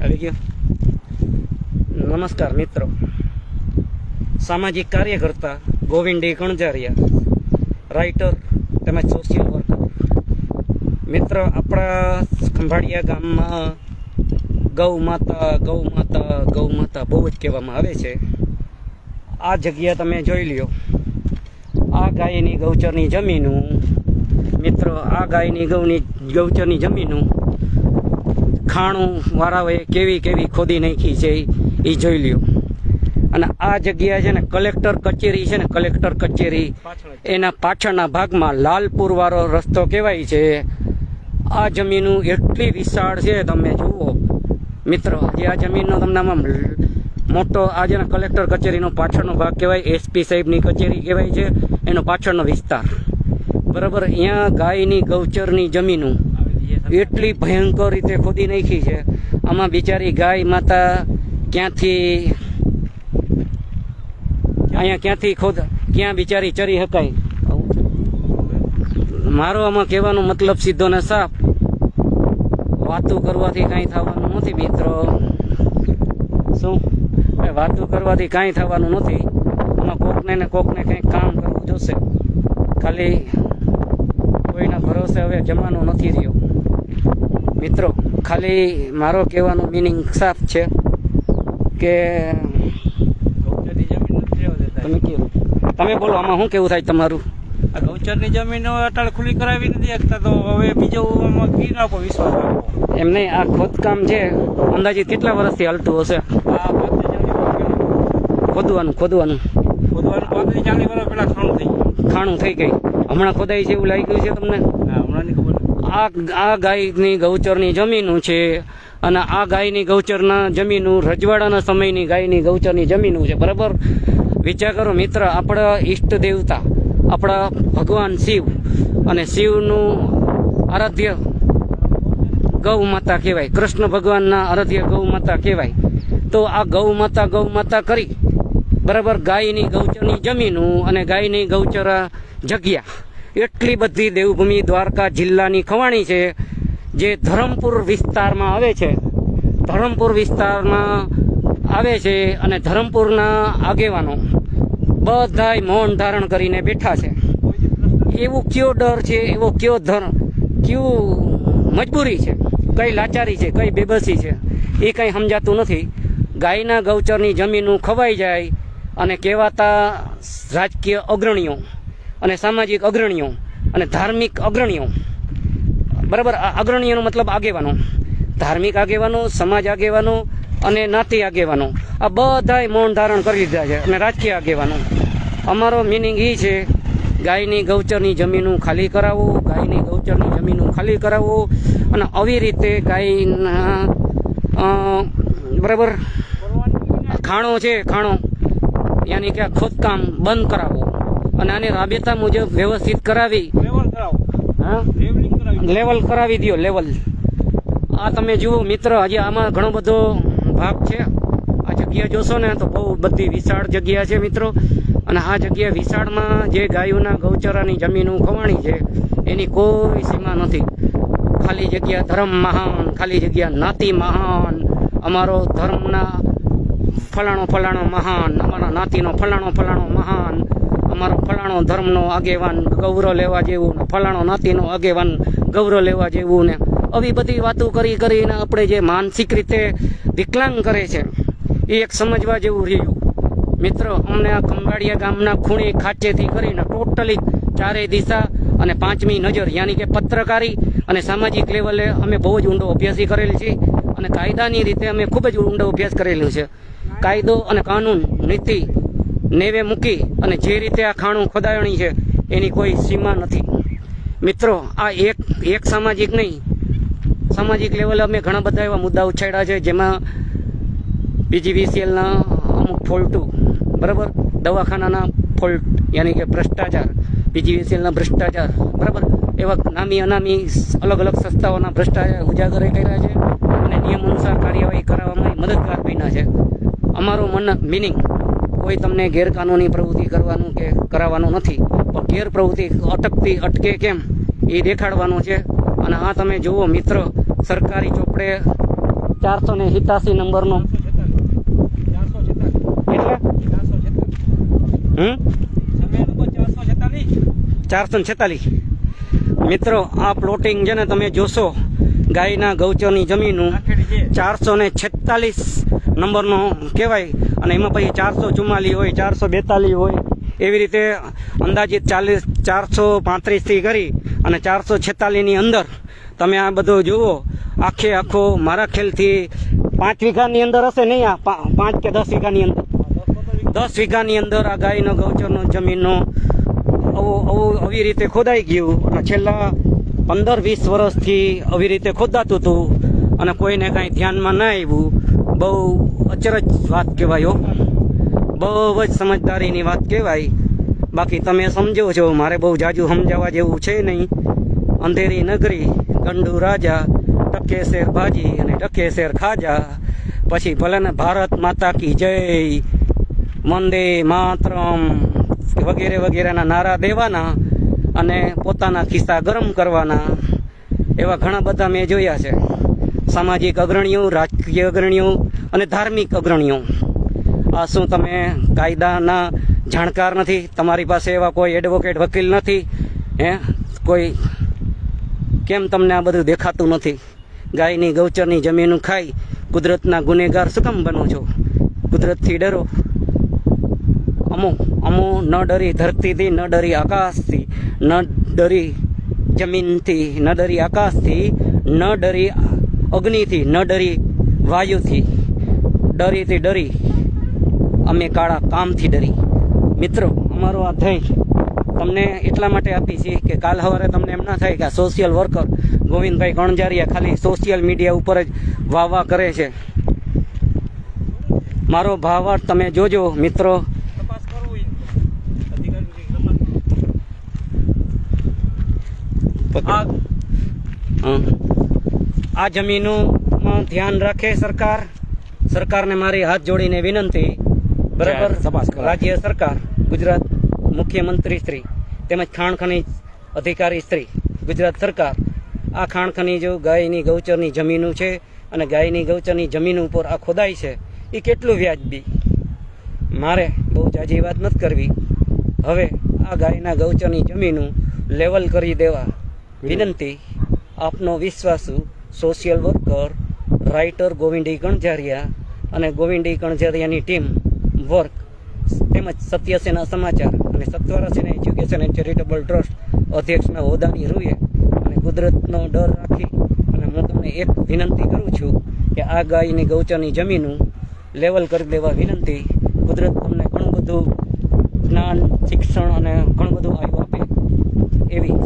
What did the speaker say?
આવી ગયો. નમસ્કાર મિત્રો, સામાજિક કાર્યકર્તા ગોવિંદી કણજારિયા, રાઇટર તેમજ સોશિયલ વર્કર. મિત્ર, આપણા ખંભાળિયા ગામમાં ગૌ માતા બહુ જ કહેવામાં આવે છે. આ જગ્યા તમે જોઈ લ્યો, આ ગાયની ગૌચરની જમીનું મિત્રો, આ ગાયની ગૌચરની જમીનું ખાણું વાળાઓએ કેવી ખોદી નાખી છે એ જોઈ લ્યો. અને આ જગ્યા છે ને કલેક્ટર કચેરી છે ને, કલેક્ટર કચેરી એના પાછળના ભાગમાં લાલપુર વાળો રસ્તો કહેવાય છે. આ જમીનું એટલી વિશાળ છે, તમે જુઓ મિત્રો. જે આ જમીનનો તમને આમાં મોટો આ છે ને કલેક્ટર કચેરીનો પાછળનો ભાગ કહેવાય, એસપી સાહેબની કચેરી કહેવાય છે, એનો પાછળનો વિસ્તાર. બરાબર, અહીંયા ગાયની ગૌચરની જમીનું એટલી ભયંકર રીતે ખોદી નાખી છે. આમાં બિચારી ગાય માતા ક્યાં બિચારી ચરી શકાય. મારો આમાં કહેવાનો મતલબ સીધો ને સાફ, વાતું કરવાથી કાંઈ થવાનું નથી મિત્રો. શું વાતું કરવાથી કાંઈ થવાનું નથી. આમાં કોકને કંઈક કામ કરવું જોશે. ખાલી કોઈના ભરોસે હવે જમાનો નથી રહ્યો મિત્રો. ખાલી મારો કહેવાનો મિનિંગ સાફ છે કે તમે બોલો, આમાં શું કેવું થાય તમારું? આ ગૌચરની જમીન અટાળ ખુલ્લી કરાવી નથી શકતા, તો હવે બીજો કીના પર વિશ્વાસ રાખો. એમ નહીં, આ ખોદકામ છે અંદાજિત કેટલા વર્ષથી હાલતું હશે? આ ખોદવાનું 35-40 વર્ષ પહેલા ખાણું થઈ ગઈ. હમણાં ખોદાઈ છે એવું લાગી ગયું છે તમને? હમણાં ખબર. આ ગાયની ગૌચરની જમીનું છે, અને આ ગાયની ગૌચરના જમીનું રજવાડાના સમયની ગાયની ગૌચરની જમીનું છે. બરાબર, વિચાર કરો મિત્ર. આપણા ઈષ્ટ દેવતા, આપણા ભગવાન શિવ, અને શિવનું આરાધ્ય ગૌ માતા કહેવાય, કૃષ્ણ ભગવાનના આરાધ્ય ગૌ માતા કહેવાય. તો આ ગૌ માતા કરી બરાબર ગાયની ગૌચરની જમીનું અને ગાયની ગૌચરા જગ્યા એટલી બધી દેવભૂમિ દ્વારકા જિલ્લાની ખવાણી છે, જે ધરમપુર વિસ્તારમાં આવે છે. અને ધરમપુરના આગેવાનો બધાય મૌન ધારણ કરીને બેઠા છે. એવો કયો ડર છે, એવો કયો મજબૂરી છે, કઈ લાચારી છે, કઈ બેબસી છે, એ કંઈ સમજાતું નથી. ગાયના ગૌચરની જમીનું ખવાઈ જાય અને કહેવાતા રાજકીય અગ્રણીઓ અને સામાજિક અગ્રણીઓ અને ધાર્મિક અગ્રણીઓ, બરાબર, આ અગ્રણીઓનો મતલબ આગેવાનો, ધાર્મિક આગેવાનો, સમાજ આગેવાનો અને નાતી આગેવાનો, આ બધાય મૌન ધારણ કરી લીધા છે. અને રાજકીય આગેવાનો, અમારો મિનિંગ એ છે, ગાયની ગૌચરની જમીનું ખાલી કરાવો, ગાયની ગૌચરની જમીનું ખાલી કરાવો, અને આવી રીતે ગાયના બરાબર ખાણો છે, યાની કે ખોદકામ બંધ કરાવો અને આને રાબેતા મુજબ વ્યવસ્થિત કરાવી લેવલ કરાવી દો. લેવલ આ તમે જુઓ મિત્ર, હજી આમાં ઘણો બધો ભાગ છે. આ જગ્યા જોશો ને તો બહુ બધી વિશાળ જગ્યા છે મિત્રો. અને આ જગ્યા વિશાળમાં જે ગાયોના ગૌચરાની જમીનું ખવાણી છે એની કોઈ સીમા નથી. ખાલી જગ્યા ધર્મ મહાન, ખાલી જગ્યા નાતી મહાન, અમારો ધર્મના ફલાણો મહાન, અમારા નાતીનો ફલાણો મહાન, અમારો ફલાણો ધર્મનો આગેવાન ગૌરવ લેવા જેવું, ને ફલાણો નાતીનો આગેવાન ગૌરવ લેવા જેવું, ને આવી બધી વાતો કરીને આપણે જે માનસિક રીતે વિકલાંગ કરે છે એ એક સમજવા જેવું રહ્યું મિત્રો. અમને આ ખંભાળિયા ગામના ખૂણે ખાંચેથી કરીને ટોટલી ચારે દિશા અને પાંચમી નજર, યાની કે પત્રકારી અને સામાજિક લેવલે અમે બહુ જ ઊંડો અભ્યાસી કરેલ છે. અને કાયદાની રીતે અમે ખૂબ જ ઊંડો અભ્યાસ કરેલો છે. કાયદો અને કાનૂન નીતિ નેવે મૂકી અને જે રીતે આ ખાણું ખોદાયણી છે એની કોઈ સીમા નથી મિત્રો. આ એક સામાજિક નહીં, સામાજિક લેવલે અમે ઘણા બધા એવા મુદ્દા ઉછાળ્યા છે, જેમાં PGVCLના અમુક ફોલ્ટો, બરાબર, દવાખાનાના ફોલ્ટ, યાની કે ભ્રષ્ટાચાર, PGVCLના ભ્રષ્ટાચાર, બરાબર, એવા નામી અનામી અલગ સંસ્થાઓના ભ્રષ્ટાચાર ઉજાગર કર્યા છે અને નિયમ અનુસાર કાર્યવાહી કરાવવામાં મદદગાર બન્યા છે. અમારો મિનિંગ કોઈ તમને ગેરકાનૂની પ્રવૃત્તિ કરવાનું કે કરાવવાનું નથી, પણ ગેરપ્રવૃત્તિ અટકે કેમ એ દેખાડવાનું છે. અને આ તમે જુઓ મિત્ર, સરકારી ચોપડે 487 નંબરનો એટલે જમીન નંબર 446 મિત્રો આ પ્લોટિંગ છે ને તમે જોશો ગાયના ગૌચરની જમીનનું 446 નંબરનો કહેવાય અને એમાં પછી 444 હોય 442 હોય એવી રીતે અંદાજિત 435 થી કરી અને 446 ની અંદર તમે આ બધો જુઓ આખે આખો મારા ખ્યાલથી 5 વીઘાની અંદર હશે નહીં આ 5 કે 10 વીઘાની અંદર 10 વીઘાની અંદર આ ગાયનો ગૌચરનો જમીનનો આવી રીતે ખોદાઈ ગયું અને છેલ્લા 15-20 વર્ષથી આવી રીતે ખોદાતું હતું અને કોઈને કાંઈ ધ્યાનમાં ના આવ્યું. બહુ અચરજ વાત કહેવાય, બહુ જ સમજદારીની વાત કહેવાય. બાકી તમે સમજો છો, મારે બહુ જાજુ સમજાવવા જેવું છે નહીં. અંધેરી નગરી, ગંડુ રાજા, ટકે શેર ભાજી અને ટકે શેર ખાજા. પછી ભલે ને ભારત માતા કી જય, વંદે માતરમ વગેરે વગેરેના નારા દેવાના અને પોતાના ખિસ્સા ગરમ કરવાના એવા ઘણા બધા મેં જોયા છે. સામાજિક અગ્રણીઓ, રાજકીય અગ્રણીઓ અને ધાર્મિક અગ્રણીઓ. આ શું તમે કાયદાના જાણકાર નથી? તમારી પાસે એવા કોઈ એડવોકેટ વકીલ નથી? કોઈ કેમ તમને આ બધું દેખાતું નથી? ગાયની ગૌચરની જમીન ખાઈ કુદરતના ગુનેગાર શું કામ બનો છો? કુદરતથી ડરો. અમો ન ડરી ધરતીથી, ન ડરી આકાશથી, ન ડરી જમીનથી, ન ડરી આકાશથી, ન ડરી અગ્નિથી, ન ડરી વાયુથી. ડરીથી ડરી અમે કાળા કામથી ડરી. મિત્રો, અમારો આ ધ્યેય તમને એટલા માટે આપી છે કે કાલ સવારે તમને એમ ના થાય કે આ સોશિયલ વર્કર ગોવિંદભાઈ ગણજારિયા ખાલી સોશિયલ મીડિયા ઉપર જ વાહ કરે છે. મારો ભાવાર્થ તમે જોજો મિત્રો. આ જમીનોમાં ધ્યાન રાખે સરકારને મારી હાથ જોડીને વિનંતી. બરાબર, રાજ્ય સરકાર, ગુજરાત મુખ્યમંત્રી શ્રી તેમજ ખાણ ખનીજ અધિકારી શ્રી, ગુજરાત સરકાર આ ખાણ ખનીજો ગાયની ગૌચરની જમીનો છે અને ગાયની ગૌચરની જમીન ઉપર આ ખોદાઈ છે એ કેટલું વ્યાજબી? મારે બહુ જાજી વાત નથી કરવી. હવે આ ગાયના ગૌચરની જમીનો લેવલ કરી દેવા વિનંતી. આપનો વિશ્વાસુ સોશિયલ વર્કર રાઇટર ગોવિંદી ગણજારિયા અને ગોવિંદી ગણજારિયાની ટીમ વર્ક તેમજ સત્યસેના સમાચાર અને સત્વરા સેના એજ્યુકેશન એન્ડ ચેરિટેબલ ટ્રસ્ટ અધ્યક્ષના હોદ્દાની રૂએ અને કુદરતનો ડર રાખી અને હું તમને એક વિનંતી કરું છું કે આ ગાયની ગૌચરની જમીનું લેવલ કરી દેવા વિનંતી. કુદરત તમને ઘણું બધું જ્ઞાન, શિક્ષણ અને ઘણું બધું આવ્યું આપે એવી